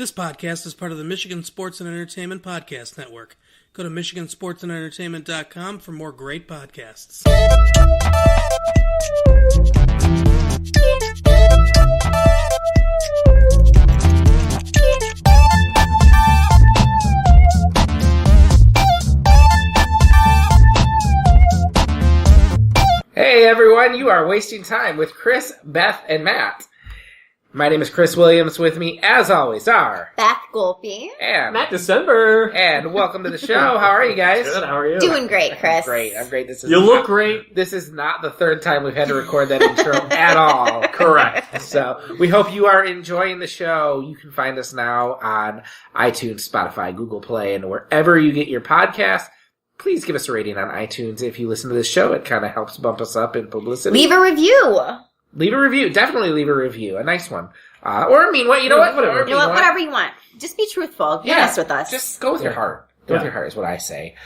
This podcast is part of the Michigan Sports and Entertainment Podcast Network. Go to michigansportsandentertainment.com for more great podcasts. Hey everyone, you are wasting time with Chris, Beth, and Matt. My name is Chris Williams. With me, as always, are Beth Golpe and Matt December. And welcome to the show. How are you guys? Good. How are you? Doing great, Chris. I'm great. You look great. This is not the third time we've had to record that intro at all. Correct. So we hope you are enjoying the show. You can find us now on iTunes, Spotify, Google Play, and wherever you get your podcasts. Please give us a rating on iTunes if you listen to this show. It kind of helps bump us up in publicity. Leave a review. Leave a review. Definitely leave a review. A nice one. Or a mean one. You know what? Whatever you want. Just be truthful. Be honest with us. Just go with your heart. Go with your heart is what I say.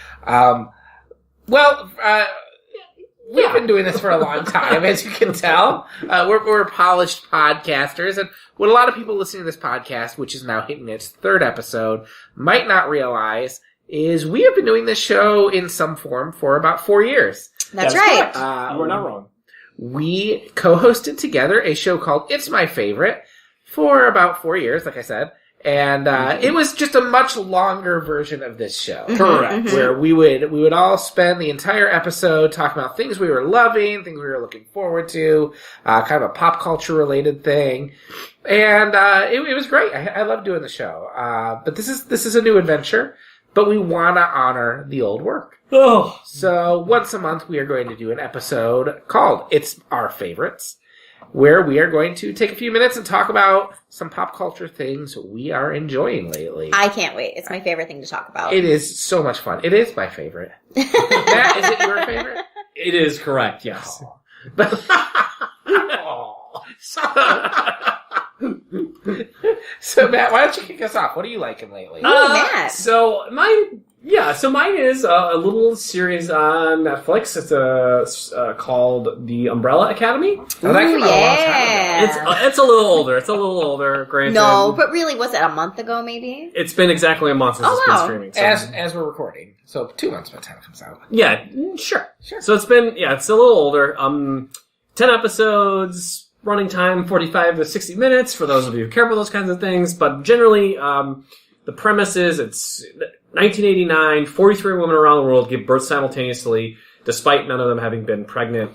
We've been doing this for a long time, as you can tell. We're polished podcasters, and what a lot of people listening to this podcast, which is now hitting its third episode, might not realize is we have been doing this show in some form for about 4 years. That's right. You are not wrong. We co-hosted together a show called It's My Favorite for about 4 years, like I said. And it was just a much longer version of this show. Correct. Where we would all spend the entire episode talking about things we were loving, things we were looking forward to, kind of a pop culture related thing. And it was great. I love doing the show. But this is a new adventure. But we want to honor the old work. Oh. So once a month, we are going to do an episode called It's Our Favorites, where we are going to take a few minutes and talk about some pop culture things we are enjoying lately. I can't wait. It's my favorite thing to talk about. It is so much fun. It is my favorite. Matt, is it your favorite? It is correct, yes. So Matt, why don't you kick us off? What are you liking lately? Matt. So mine is a little series on Netflix. It's called The Umbrella Academy. Oh, that came out a long time ago. It's a little older. It's a little older. Granted. No, but really, was it a month ago? Maybe. It's been exactly a month since it's been streaming. So. As we're recording, so 2 months by the time it comes out. Yeah, sure. So it's a little older. 10 episodes. Running time, 45 to 60 minutes for those of you who care about those kinds of things. But generally, the premise is it's 1989, 43 women around the world give birth simultaneously, despite none of them having been pregnant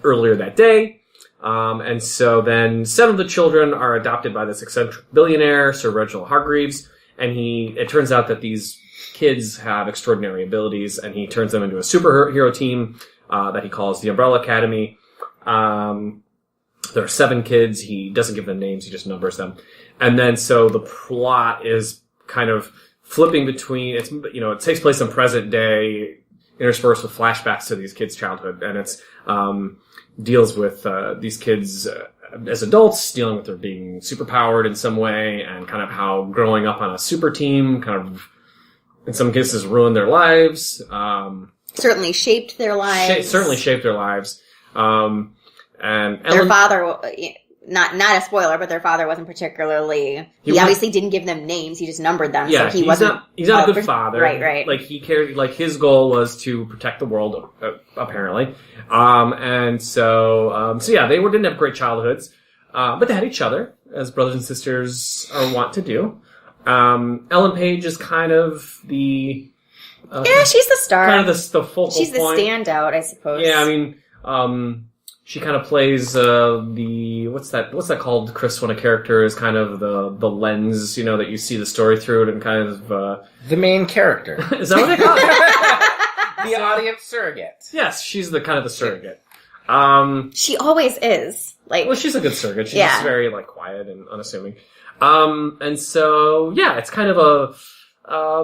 earlier that day. And so then 7 of the children are adopted by this eccentric billionaire, Sir Reginald Hargreaves. And it turns out that these kids have extraordinary abilities, and he turns them into a superhero team that he calls the Umbrella Academy. There are 7 kids. He doesn't give them names. He just numbers them. And then so the plot is kind of flipping between, it takes place in present day, interspersed with flashbacks to these kids' childhood. And it's, deals with, these kids, as adults, dealing with their being superpowered in some way, and kind of how growing up on a super team kind of, in some cases, ruined their lives. Certainly shaped their lives. And their father, not a spoiler, but their father wasn't particularly. He obviously didn't give them names. He just numbered them. Yeah, so he's not a good father. Right. Like he cared. Like his goal was to protect the world, apparently. And so yeah, they didn't have great childhoods, but they had each other, as brothers and sisters are wont to do. Ellen Page is kind of the. She's the star. Kind of the focal point. She's the standout, I suppose. Yeah, I mean, she kind of plays what's that called, Chris, when a character is kind of the lens, that you see the story through it, and kind of the main character. Is that what they call it? The audience surrogate. Yes, she's the kind of the surrogate. She always is. Well, she's a good surrogate. She's just very quiet and unassuming. And so yeah, it's kind of I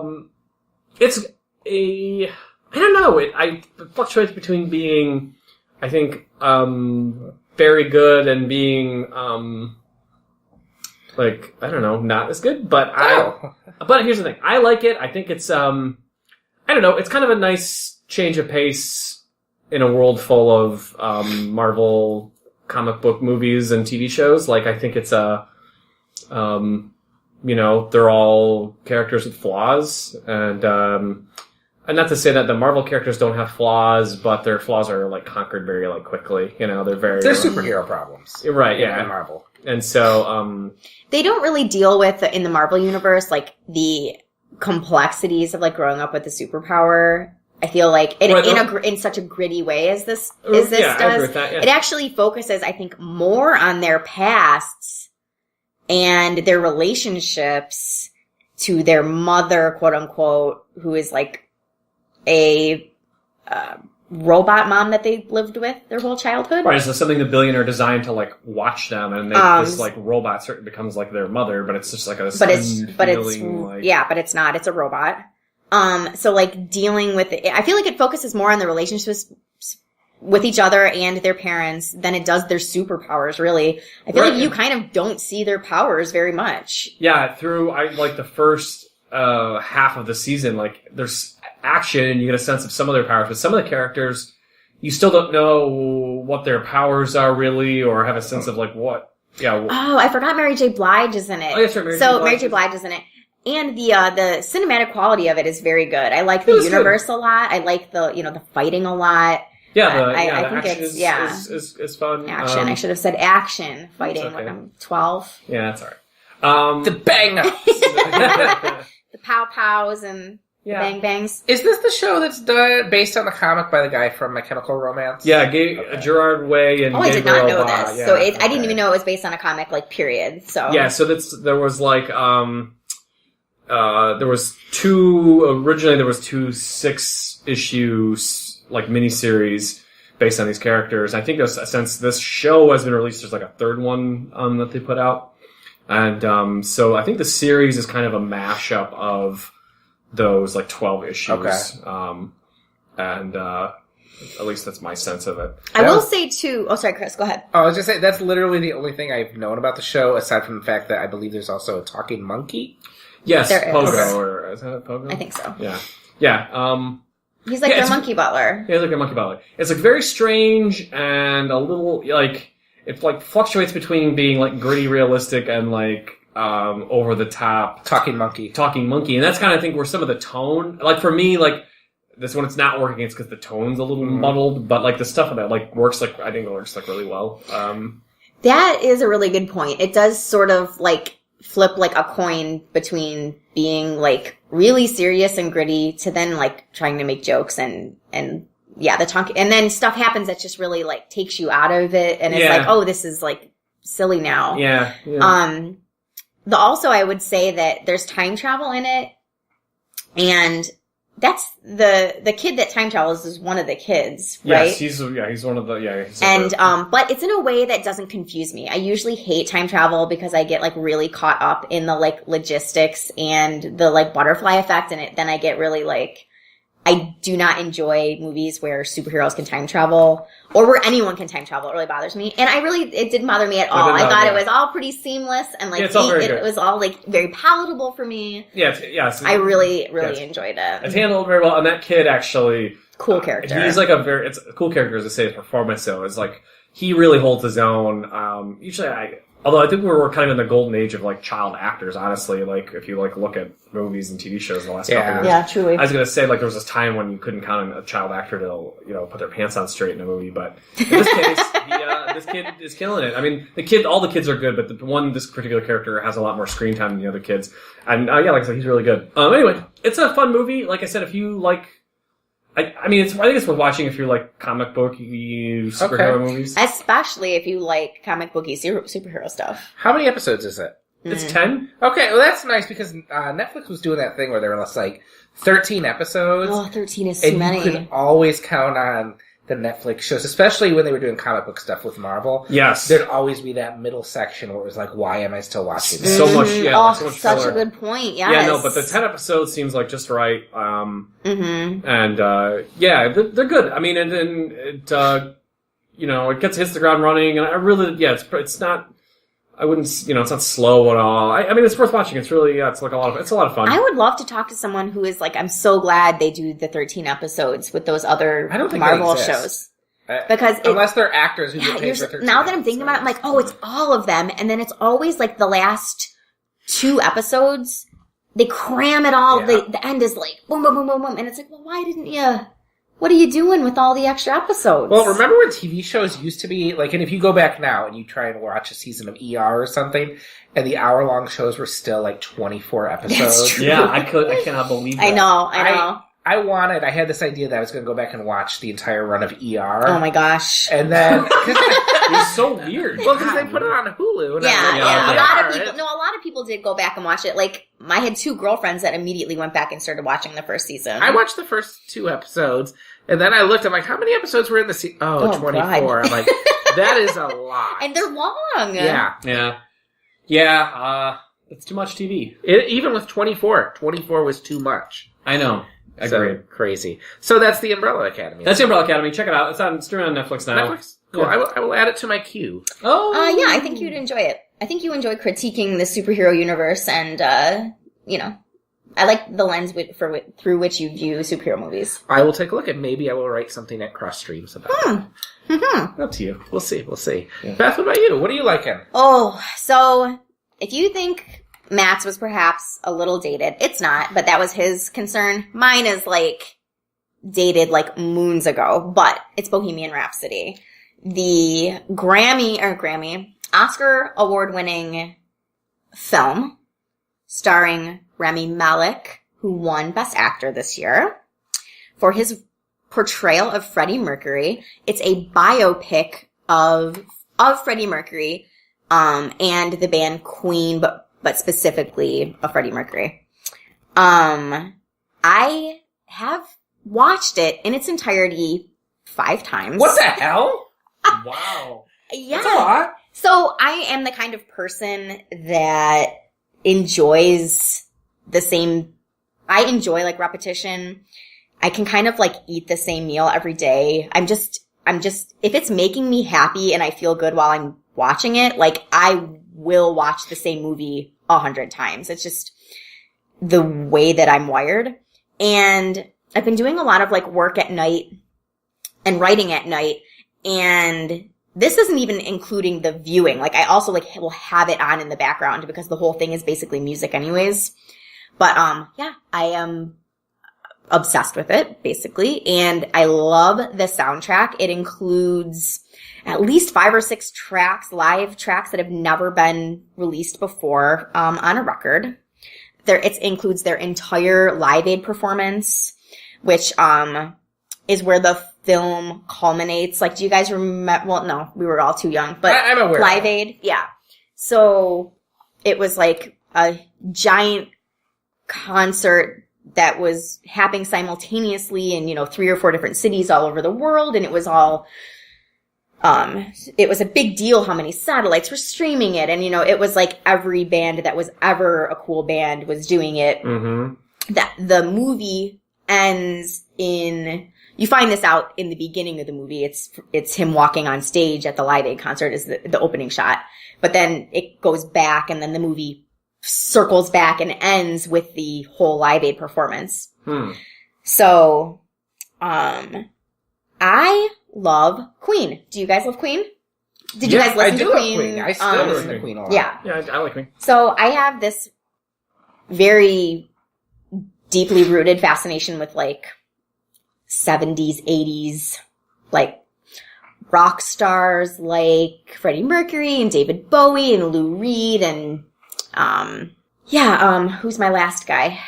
don't know. It fluctuates between being, I think, very good and being, I don't know, not as good, but but here's the thing. I like it. I think it's, I don't know, it's kind of a nice change of pace in a world full of, Marvel comic book movies and TV shows. I think it's they're all characters with flaws, and not to say that the Marvel characters don't have flaws, but their flaws are like conquered very like quickly. They're superhero problems, right? Yeah, in Marvel, and so they don't really deal with in the Marvel universe like the complexities of like growing up with a superpower. I feel like in such a gritty way as this does. I agree with that, yeah. It actually focuses, I think, more on their pasts and their relationships to their mother, quote unquote, who is like a robot mom that they lived with their whole childhood. Right, so something the billionaire designed to like watch them, and this like robot becomes like their mother, but it's just like a but it's not. It's a robot. So like dealing with it, I feel like it focuses more on the relationships with each other and their parents than it does their superpowers, really. I feel like you kind of don't see their powers very much. Yeah, the first half of the season, like there's action and you get a sense of some of their powers, but some of the characters, you still don't know what their powers are really, or have a sense of like what. Yeah. Oh, I forgot Mary J. Blige is in it. Oh, yes, right. Mary J. Blige is in it. And the cinematic quality of it is very good. I like the universe a lot. I like the fighting a lot. Yeah, I think it's fun. Action. I should have said action fighting when I'm 12. Yeah, that's alright. The bang ups. The pow pows and the bang bangs. Is this the show that's done based on the comic by the guy from My Chemical Romance? Yeah, Gerard Way and I did not know Gabriel this. So I didn't even know it was based on a comic, like, period. So yeah, so there was like originally there was two 6-issue like miniseries based on these characters. I think since this show has been released, there's like a third one that they put out. And so I think the series is kind of a mashup of those like 12 issues. Okay. And at least that's my sense of it. I will say too. Oh, sorry, Chris. Go ahead. I was just saying that's literally the only thing I've known about the show, aside from the fact that I believe there's also a talking monkey. Yes, there Pogo, is. or is that a Pogo? I think so. Yeah. He's like their monkey butler. Yeah, he's like their monkey butler. It's like very strange and a little like it like fluctuates between being like gritty, realistic, and like over the top talking monkey, and that's kind of I think where some of the tone, like for me, like this when it's not working, it's because the tone's a little muddled, but like the stuff that like works, like I think it works like really well. That is a really good point. It does sort of like flip like a coin between being like really serious and gritty to then like trying to make jokes and the talk, and then stuff happens that just really like takes you out of it and it's like, oh, this is like silly now. Yeah. Also I would say that there's time travel in it, and that's the kid that time travels is one of the kids, right? Yes, he's one of the and but it's in a way that doesn't confuse me. I usually hate time travel because I get like really caught up in the like logistics and the like butterfly effect, and then I get really like I do not enjoy movies where superheroes can time travel or where anyone can time travel. It really bothers me, and it didn't bother me at all. I thought it was all pretty seamless and like it was all like very palatable for me. I really enjoyed it. It's handled very well, and that kid actually cool character. He's like it's a cool character to say his performance though. It's like he really holds his own. Usually although I think we're kind of in the golden age of like child actors, honestly. Like if you like look at movies and TV shows the last couple of years. Yeah, truly. I was gonna say like there was this time when you couldn't count on a child actor to put their pants on straight in a movie, but in this case, this kid is killing it. I mean, all the kids are good, but this particular character has a lot more screen time than the other kids, and like I said, he's really good. Anyway, it's a fun movie. Like I said, if you like. I think it's worth watching if you like comic booky superhero movies. Especially if you like comic booky superhero stuff. How many episodes is it? It's 10. Okay, well that's nice because Netflix was doing that thing where there were like 13 episodes. Oh, 13 is too many. And you could always count on the Netflix shows, especially when they were doing comic book stuff with Marvel. Yes. There'd always be that middle section where it was like, why am I still watching this? So much, so much such a good point, yes. Yeah, no, but the 10 episodes seems like just right. And, they're good. I mean, and then it hits the ground running, and I really, it's not, I wouldn't, it's not slow at all. I mean, it's worth watching. It's really, it's a lot of fun. I would love to talk to someone who is like, I'm so glad they do the 13 episodes with those other Marvel shows. Because unless they're actors who get paid for 13 now that I'm thinking about it, I'm like, oh, it's all of them. And then it's always like the last 2 episodes, they cram it all. The end is like boom, boom, boom, boom, boom. And it's like, well, why didn't you... What are you doing with all the extra episodes? Well, remember when TV shows used to be, like, and if you go back now and you try and watch a season of ER or something, and the hour-long shows were still, like, 24 episodes? That's true. Yeah, I cannot believe that. I know. I had this idea that I was going to go back and watch the entire run of ER. Oh my gosh. And then... It's so weird. Well, because they put it on Hulu. And A lot of people did go back and watch it. Like, I had 2 girlfriends that immediately went back and started watching the first season. I watched the first 2 episodes, and then I looked, I'm like, how many episodes were in the season? 24. God. I'm like, that is a lot. And they're long. Yeah. It's too much TV. Even with 24 was too much. I know. So crazy. So that's the Umbrella Academy. That's the Umbrella Academy. Check it out. It's streaming on Netflix now. Netflix? Cool. Yeah. I will add it to my queue. Oh. Yeah, I think you'd enjoy it. I think you enjoy critiquing the superhero universe and, I like the lens through which you view superhero movies. I will take a look, and maybe I will write something at Cross Streams about it. Mm-hmm. Up to you. We'll see. Yeah. Beth, what about you? What are you liking? Oh, so if you think Matt's was perhaps a little dated, it's not, but that was his concern. Mine is dated moons ago, but it's Bohemian Rhapsody. The Oscar award-winning film starring Rami Malek, who won Best Actor this year for his portrayal of Freddie Mercury. It's a biopic of Freddie Mercury, and the band Queen, but specifically of Freddie Mercury. I have watched it in its entirety 5 times. What the hell? Wow. Yeah. That's a lot. So I am the kind of person that enjoys I enjoy repetition. I can kind of eat the same meal every day. I'm just, if it's making me happy and I feel good while I'm watching it, I will watch the same movie 100 times. It's just the way that I'm wired. And I've been doing a lot of work at night and writing at night, and this isn't even including the viewing. I also will have it on in the background because the whole thing is basically music anyways. But I am obsessed with it basically, and I love the soundtrack. It includes at least 5 or 6 tracks, live tracks that have never been released before on a record. It includes their entire Live Aid performance, which is where the film culminates. Do you guys remember? Well, no, we were all too young, but I'm aware. Live Aid, yeah. So it was a giant concert that was happening simultaneously in 3 or 4 different cities all over the world, and it was all it was a big deal how many satellites were streaming it, and it was every band that was ever a cool band was doing it. Mm-hmm. That the movie ends in, you find this out in the beginning of the movie. It's him walking on stage at the Live Aid concert is the opening shot, but then it goes back, and then the movie circles back and ends with the whole Live Aid performance. So, I love Queen. Do you guys love Queen? Did you guys listen to Queen? Queen? I still listen to Queen a lot. Yeah. Yeah, I like Queen. So I have this very deeply rooted fascination with 70s, 80s, rock stars like Freddie Mercury and David Bowie and Lou Reed and who's my last guy?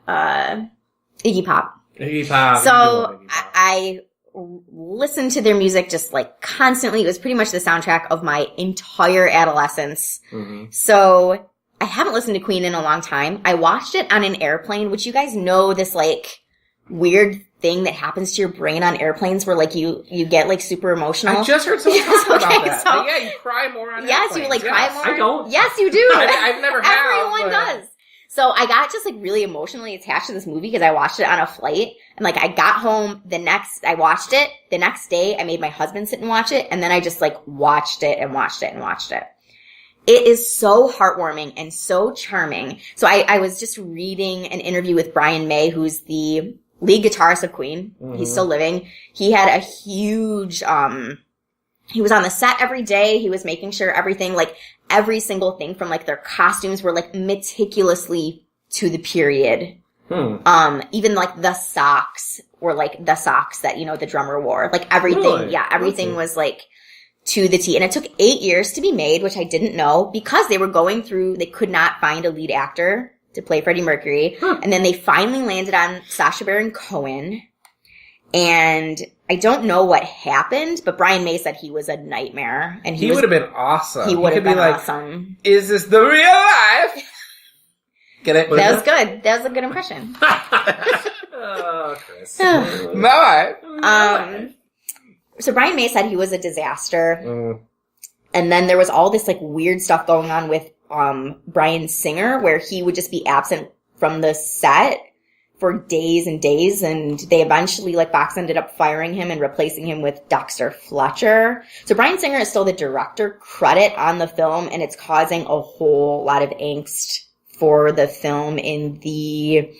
Iggy Pop. Iggy Pop. So I listened to their music just constantly. It was pretty much the soundtrack of my entire adolescence. Mm-hmm. So I haven't listened to Queen in a long time. I watched it on an airplane, which you guys know this weird thing that happens to your brain on airplanes where you get super emotional. I just heard someone talk about that. So, yeah, you cry more on yes, airplanes. you cry more. I don't. Yes, you do. I've never have. Everyone does. So I got just really emotionally attached to this movie because I watched it on a flight, and I got home I watched it the next day. I made my husband sit and watch it, and then I just watched it and watched it and watched it. It is so heartwarming and so charming. So I was just reading an interview with Brian May, who's the lead guitarist of Queen. Mm-hmm. He's still living. He had a huge, he was on the set every day. He was making sure everything, every single thing from, like, their costumes were, like, meticulously to the period. Even, like, the socks were, like, the socks that, the drummer wore. Like, everything, Really? Everything was, like, to the T. And it took 8 years to be made, which I didn't know, because they were going through, they could not find a lead actor to play Freddie Mercury. And then they finally landed on Sacha Baron Cohen. And I don't know what happened, but Brian May said he was a nightmare. And he would have been awesome. He would have could been be like, awesome. Is this the real life? Get it? That was good. That was a good impression. Oh, Chris. No. So Brian May said he was a disaster. And then there was all this, like, weird stuff going on with Bryan Singer, where he would just be absent from the set for days and days, and they eventually, like, Fox ended up firing him and replacing him with Dexter Fletcher. So Bryan Singer is still the director credit on the film, and it's causing a whole lot of angst for the film in the,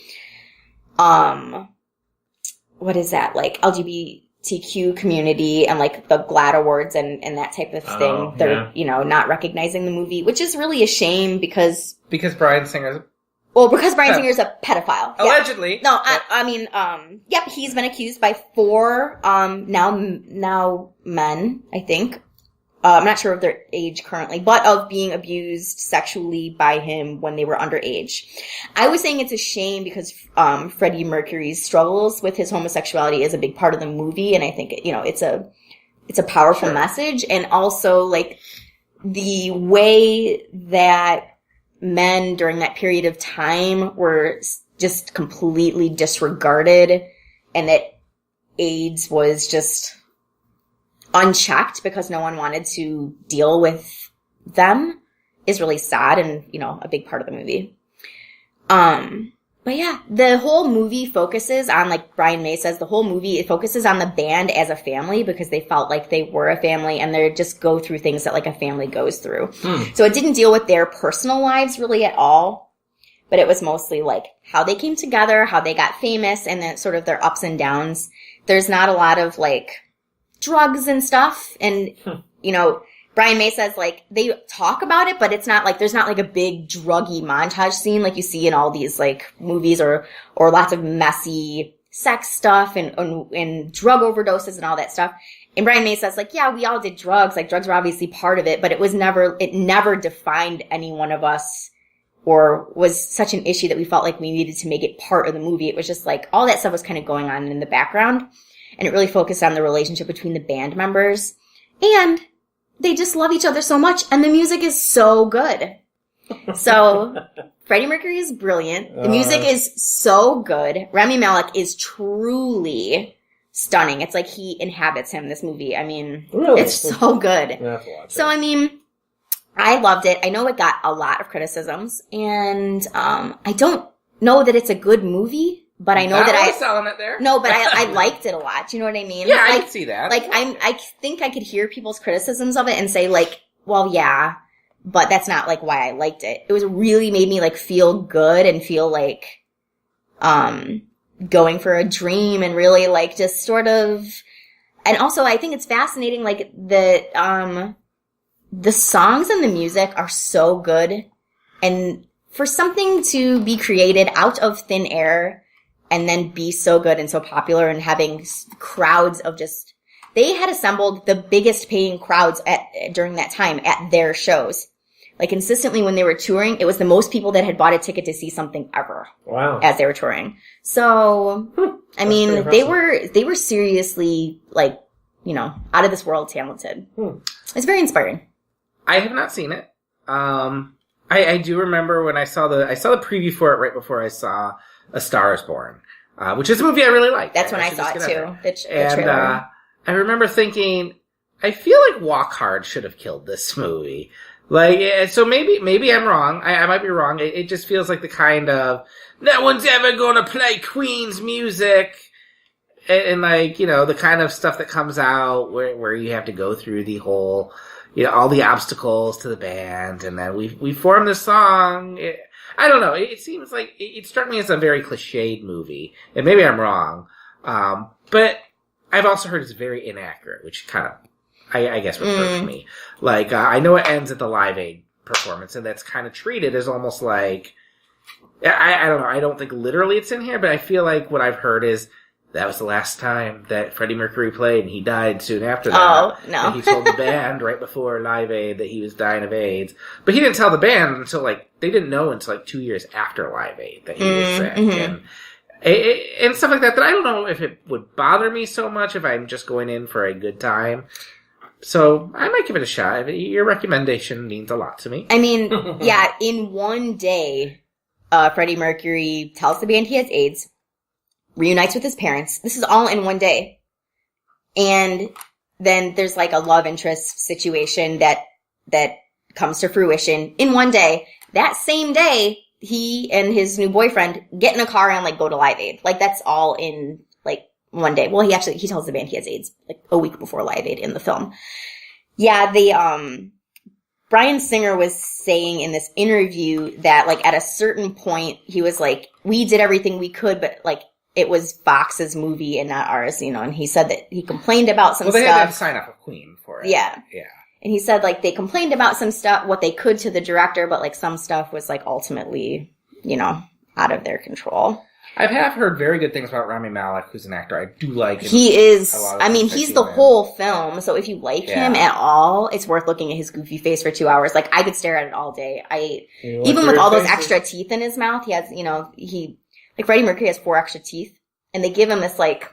what is that, like, LGBTQ community and, like, the GLAAD Awards and that type of thing. They're, not recognizing the movie, which is really a shame because Bryan Singer's... because Bryan Singer's a pedophile. Allegedly. Yeah. No, I mean, yep, he's been accused by 4, now men, I think. I'm not sure of their age currently, but of being abused sexually by him when they were underage. I was saying it's a shame because, Freddie Mercury's struggles with his homosexuality is a big part of the movie, and I think, it's a powerful message, and also, like, the way that men during that period of time were just completely disregarded, and that AIDS was just unchecked because no one wanted to deal with them is really sad and, a big part of the movie. But yeah, the whole movie focuses on, like Brian May says, the whole movie, it focuses on the band as a family because they felt like they were a family and they just go through things that, like, a family goes through. So it didn't deal with their personal lives really at all, but it was mostly, like, how they came together, how they got famous, and then sort of their ups and downs. There's not a lot of, like, drugs and stuff, and, Brian May says, like, they talk about it, but it's not, like, there's not, like, a big druggy montage scene like you see in all these, like, movies or lots of messy sex stuff and drug overdoses and all that stuff. And Brian May says, like, yeah, we all did drugs. Like, drugs were obviously part of it, but it never defined any one of us or was such an issue that we felt like we needed to make it part of the movie. It was just, like, all that stuff was kind of going on in the background. And it really focused on the relationship between the band members. And they just love each other so much. And the music is so good. So Freddie Mercury is brilliant. The music is so good. Rami Malek is truly stunning. It's like he inhabits him, this movie. I mean, really? It's so good. I have to watch So, it. I mean, I loved it. I know it got a lot of criticisms. And I don't know that it's a good movie. But I know that I was selling it there. No, but I liked it a lot. Do you know what I mean? Yeah, like, I can see that. Like, I think I could hear people's criticisms of it and say, like, well, yeah, but that's not, like, why I liked it. It was really made me, like, feel good and feel like, going for a dream and really, like, just sort of, and also I think it's fascinating, like, the songs and the music are so good. And for something to be created out of thin air and then be so good and so popular and having crowds of just, they had assembled the biggest paying crowds during that time at their shows. Like, consistently when they were touring, it was the most people that had bought a ticket to see something ever. Wow. As they were touring. So, I mean, they were seriously, like, out of this world talented. It's very inspiring. I have not seen it. I do remember when I saw the preview for it right before I saw A Star Is Born, which is a movie I really like. That's when I saw it too. The trailer. I remember thinking, I feel like Walk Hard should have killed this movie. Like, so maybe I'm wrong. I might be wrong. It just feels like the kind of, no one's ever gonna play Queen's music. And like, the kind of stuff that comes out where you have to go through the whole, all the obstacles to the band, and then we form this song. I don't know. It seems like it struck me as a very cliched movie, and maybe I'm wrong. But I've also heard it's very inaccurate, which kind of, I guess, would hurt me. Like, I know it ends at the Live Aid performance, and that's kind of treated as almost like, I don't know, I don't think literally it's in here, but I feel like what I've heard is that was the last time that Freddie Mercury played, and he died soon after that. Oh, no. And he told the band right before Live Aid that he was dying of AIDS. But he didn't tell the band until, like, they didn't know until, like, 2 years after Live Aid that he was sick. And stuff like that I don't know if it would bother me so much if I'm just going in for a good time. So I might give it a shot. Your recommendation means a lot to me. I mean, yeah, in one day, Freddie Mercury tells the band he has AIDS, reunites with his parents. This is all in one day. And then there's like a love interest situation that comes to fruition in one day. That same day, he and his new boyfriend get in a car and like go to Live Aid. Like that's all in like one day. Well, he tells the band he has AIDS like a week before Live Aid in the film. Yeah, Bryan Singer was saying in this interview that like at a certain point he was like, we did everything we could, but like it was Fox's movie and not ours, you know, and he said that he complained about some stuff. Well, they had to sign off with Queen for it. Yeah. Yeah. And he said, like, they complained about some stuff, what they could to the director, but, like, some stuff was, like, ultimately, you know, out of their control. I have heard very good things about Rami Malek, who's an actor I do like. He is, I mean, he's the whole film, so if you like him at all, it's worth looking at his goofy face for 2 hours. Like, I could stare at it all day. Even with all those extra teeth in his mouth, he has, you know, like, Freddie Mercury has 4 extra teeth, and they give him this, like,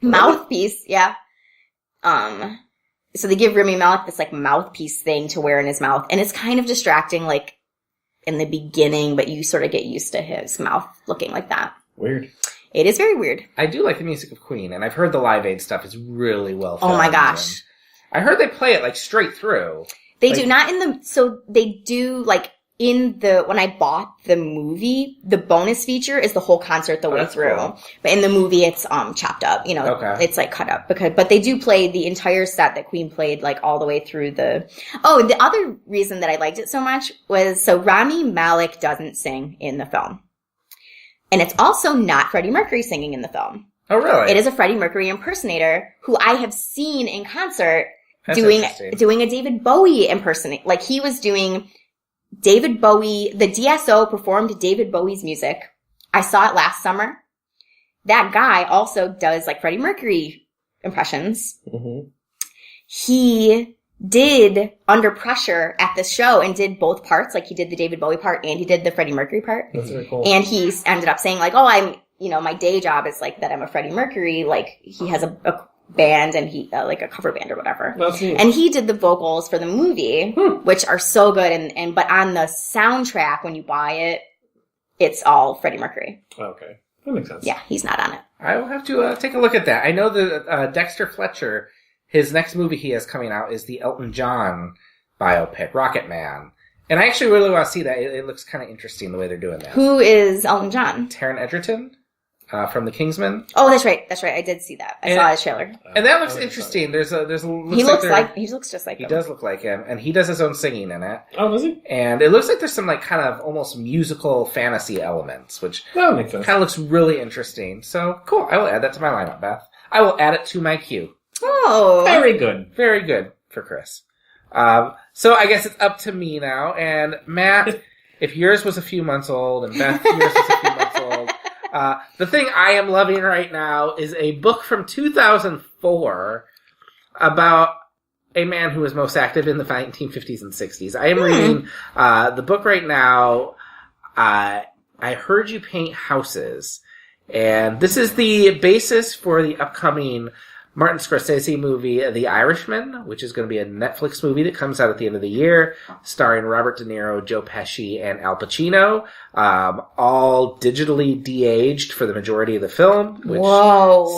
mouthpiece, yeah. So they give Rami Malek this, like, mouthpiece thing to wear in his mouth. And it's kind of distracting, like, in the beginning, but you sort of get used to his mouth looking like that. Weird. It is very weird. I do like the music of Queen, and I've heard the Live Aid stuff is really well filmed. Oh my gosh. I heard they play it, like, straight through. They do not so they do, like, when I bought the movie, the bonus feature is the whole concert the way through. Cool. But in the movie, it's, chopped up, you know, it's like cut up but they do play the entire set that Queen played, like all the way through the other reason that I liked it so much was, so Rami Malek doesn't sing in the film. And it's also not Freddie Mercury singing in the film. Oh, really? It is a Freddie Mercury impersonator who I have seen in concert doing a David Bowie impersonation. Like he was doing David Bowie, the DSO performed David Bowie's music. I saw it last summer. That guy also does like Freddie Mercury impressions. Mm-hmm. He did Under Pressure at the show and did both parts. Like he did the David Bowie part and he did the Freddie Mercury part. That's very cool. And he ended up saying like, my day job is like that I'm a Freddie Mercury. Like he has a band and he like a cover band or whatever. That's neat. And he did the vocals for the movie, which are so good. But on the soundtrack when you buy it, it's all Freddie Mercury. Okay, that makes sense. Yeah, he's not on it. I will have to take a look at that. I know that Dexter Fletcher, his next movie he has coming out is the Elton John biopic, Rocket Man. And I actually really want to see that. It looks kind of interesting the way they're doing that. Who is Elton John? Taron Egerton. From The Kingsman. Oh, that's right. I did see that. I saw his trailer. And that looks interesting. He looks just like him. He does look like him, and he does his own singing in it. Oh, does he? And it looks like there's some like kind of almost musical fantasy elements, which that makes sense. Kind of looks really interesting. So cool. I will add that to my lineup, Beth. I will add it to my queue. Oh, very good. Very good for Chris. So I guess it's up to me now. And Matt, if yours was a few months old, and Beth, yours was a few months old. The thing I am loving right now is a book from 2004 about a man who was most active in the 1950s and 60s. I am reading the book right now, I Heard You Paint Houses. And this is the basis for the upcoming Martin Scorsese movie, The Irishman, which is going to be a Netflix movie that comes out at the end of the year, starring Robert De Niro, Joe Pesci, and Al Pacino, all digitally de-aged for the majority of the film, which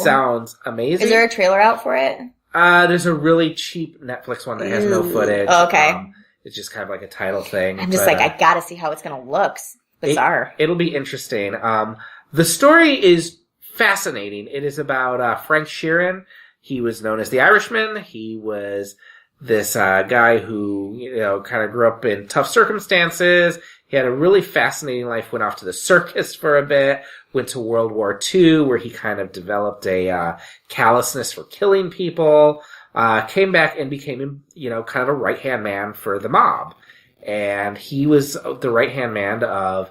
sounds amazing. Is there a trailer out for it? There's a really cheap Netflix one that has no footage. Oh, okay. It's just kind of like a title thing. I'm just I gotta see how it's going to look. Bizarre. It'll be interesting. The story is fascinating. It is about Frank Sheeran. He was known as the Irishman. He was this guy who, kind of grew up in tough circumstances. He had a really fascinating life, went off to the circus for a bit, went to World War II, where he kind of developed a callousness for killing people, came back and became, kind of a right-hand man for the mob. And he was the right-hand man of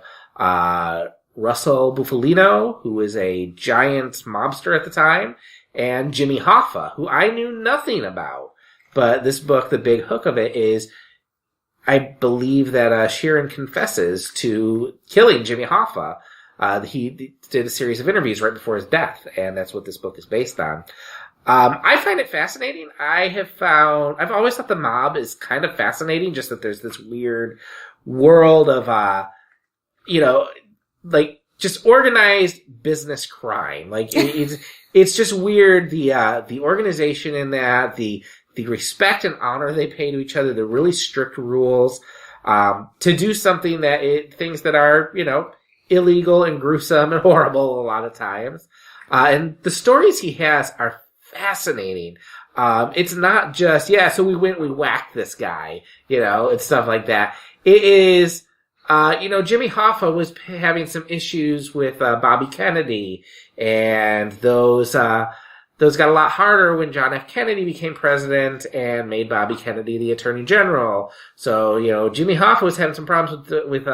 Russell Bufalino, who was a giant mobster at the time, and Jimmy Hoffa, who I knew nothing about. But this book, the big hook of it is, I believe that Sheeran confesses to killing Jimmy Hoffa. He did a series of interviews right before his death, and that's what this book is based on. I find it fascinating. I've always thought the mob is kind of fascinating, just that there's this weird world of, like, just organized business crime. Like, it's just weird, the organization in that, the respect and honor they pay to each other, the really strict rules, to do something things that are, illegal and gruesome and horrible a lot of times. And the stories he has are fascinating. It's not just, so we whacked this guy, and stuff like that. It is, Jimmy Hoffa was having some issues with Bobby Kennedy, and those got a lot harder when John F. Kennedy became president and made Bobby Kennedy the Attorney General. So, Jimmy Hoffa was having some problems with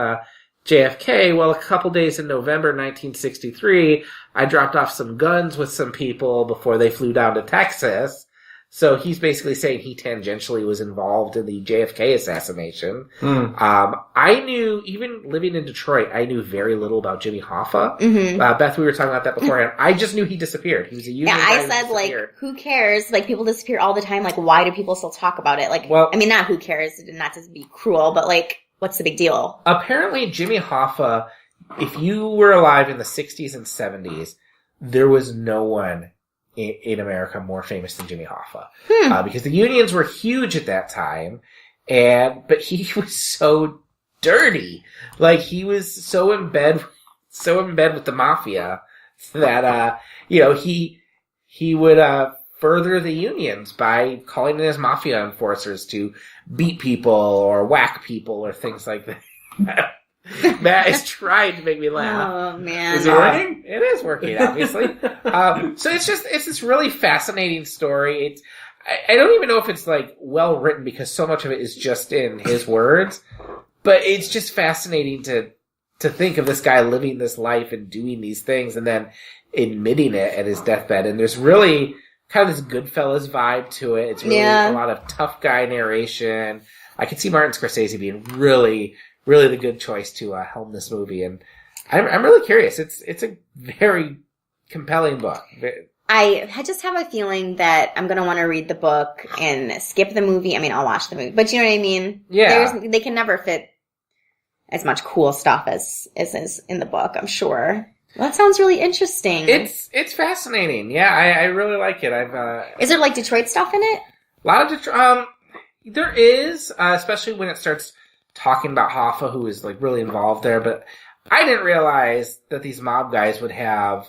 JFK. Well, a couple days in November 1963, I dropped off some guns with some people before they flew down to Texas. So he's basically saying he tangentially was involved in the JFK assassination. I knew, even living in Detroit, I knew very little about Jimmy Hoffa. Mm-hmm. Beth, we were talking about that beforehand. I just knew he disappeared. He was a union guy. I said, like, who cares? Like, people disappear all the time. Like, why do people still talk about it? Like, well, I mean, not who cares, not to be cruel, but, like, what's the big deal? Apparently, Jimmy Hoffa, if you were alive in the 60s and 70s, there was no one in America more famous than Jimmy Hoffa. Because the unions were huge at that time, but he was so dirty. Like, he was so in bed with the mafia that, he would, further the unions by calling in his mafia enforcers to beat people or whack people or things like that. Matt is trying to make me laugh. Oh, man. Is it working? It is working, obviously. So it's this really fascinating story. I don't even know if it's, like, well written because so much of it is just in his words, but it's just fascinating to think of this guy living this life and doing these things and then admitting it at his deathbed. And there's really kind of this Goodfellas vibe to it. It's really a lot of tough guy narration. I could see Martin Scorsese being really the good choice to helm this movie, and I'm really curious. It's a very compelling book. I just have a feeling that I'm gonna want to read the book and skip the movie. I mean, I'll watch the movie, but you know what I mean? Yeah. They can never fit as much cool stuff as is in the book, I'm sure. Well, that sounds really interesting. It's fascinating. Yeah, I really like it. Is there, like, Detroit stuff in it? A lot of Detroit. There is, especially when it starts talking about Hoffa, who is, like, really involved there, but I didn't realize that these mob guys would have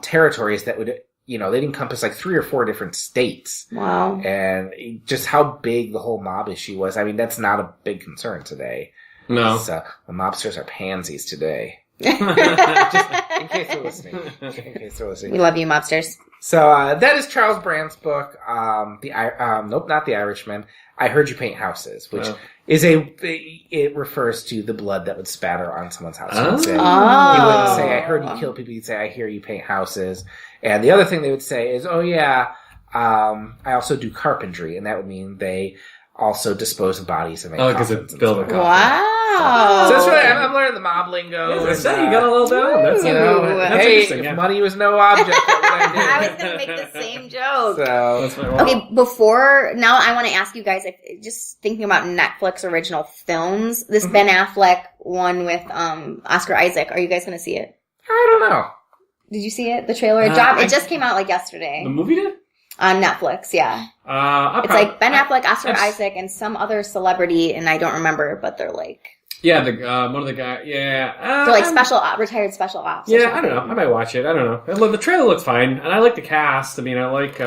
territories that would, they'd encompass, like, 3 or 4 different states. Wow. And just how big the whole mob issue was. I mean, that's not a big concern today. No. So, the mobsters are pansies today. Just in case they're listening. We love you, mobsters. So, that is Charles Brandt's book, not The Irishman. I Heard You Paint Houses, which it refers to the blood that would spatter on someone's house. He wouldn't say, I heard you kill people. He'd say, I hear you paint houses. And the other thing they would say is, I also do carpentry. And that would mean they also dispose of bodies and make coffins. Because it's built a coffin. Wow. So that's really, I'm learning the mob lingo. You got a little down. That's hey, if money was no object, what would I do? I was going to make the same joke. So, okay, now I want to ask you guys, just thinking about Netflix original films, this Ben Affleck one with Oscar Isaac, are you guys going to see it? I don't know. Did you see it? The trailer? It just came out, like, yesterday. The movie did? On Netflix, yeah. It's like Ben Affleck, Oscar Isaac, and some other celebrity, and I don't remember, but they're like... Yeah, one of the guys, they're like retired special ops. Yeah, I don't know. I might watch it. I don't know. The trailer looks fine, and I like the cast. I mean, I like...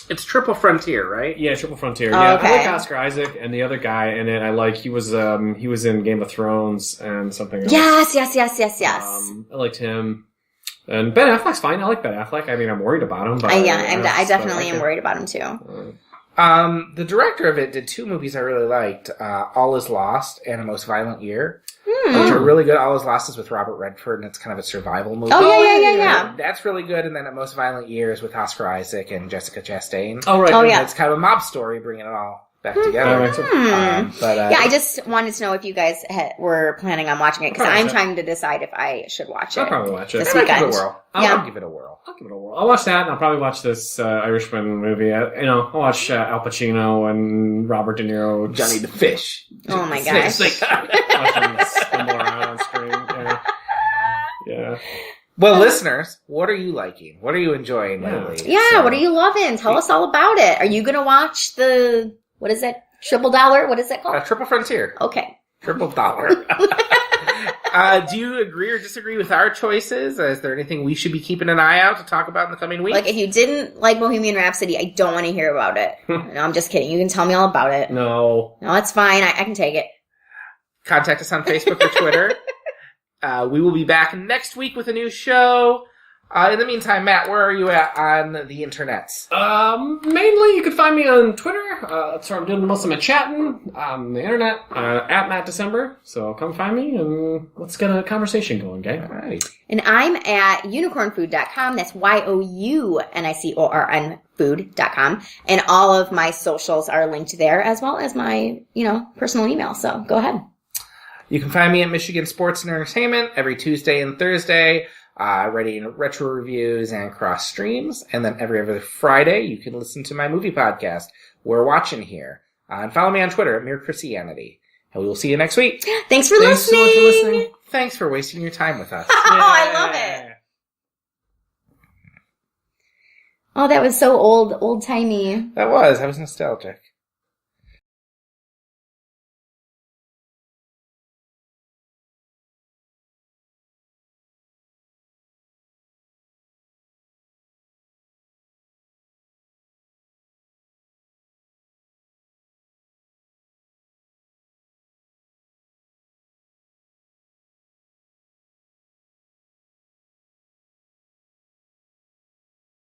It's Triple Frontier, right? Yeah, Triple Frontier. Oh, yeah, okay. I like Oscar Isaac, and the other guy in it, I like... He was in Game of Thrones and something else. Yes. I liked him. And Ben Affleck's fine. I like Ben Affleck. I mean, I'm worried about him. But I definitely am worried about him, too. The director of it did 2 movies I really liked, All Is Lost and A Most Violent Year, which are really good. All Is Lost is with Robert Redford, and it's kind of a survival movie. Oh, yeah. That's really good, and then A Most Violent Year is with Oscar Isaac and Jessica Chastain. Oh, right. Oh, yeah. It's kind of a mob story, bringing it all back together. Yeah, I just wanted to know if you guys were planning on watching it, because I'm trying to decide if I should watch it. I'll probably watch it. This I might give weekend. it a whirl. Yeah. I'll give it a whirl. I'll watch that, and I'll probably watch this Irishman movie. I'll watch Al Pacino and Robert De Niro. Johnny the Fish. Oh my gosh. Watch them stumble around on screen. Yeah. Well, listeners, what are you liking? What are you enjoying lately? Yeah, what are you loving? Tell us all about it. Are you going to watch the, what is it? Triple Dollar? What is it called? Triple Frontier. Okay. Triple Dollar. Do you agree or disagree with our choices? Is there anything we should be keeping an eye out to talk about in the coming weeks? Like, if you didn't like Bohemian Rhapsody, I don't want to hear about it. No, I'm just kidding. You can tell me all about it. No, it's fine. I can take it. Contact us on Facebook or Twitter. We will be back next week with a new show. In the meantime, Matt, where are you at on the internets? Mainly, you can find me on Twitter. That's where I'm doing most of my chatting on the internet, at Matt December. So come find me and let's get a conversation going, gang. All right. And I'm at unicornfood.com. That's YOUNICORN food.com. And all of my socials are linked there, as well as my, personal email. So go ahead. You can find me at Michigan Sports and Entertainment every Tuesday and Thursday, writing retro reviews and cross streams. And then every other Friday, you can listen to my movie podcast, We're Watching Here. And follow me on Twitter at Mere Christianity. And we will see you next week. Thanks so much for listening. Thanks for wasting your time with us. I love it. Oh, that was so old-timey. I was nostalgic.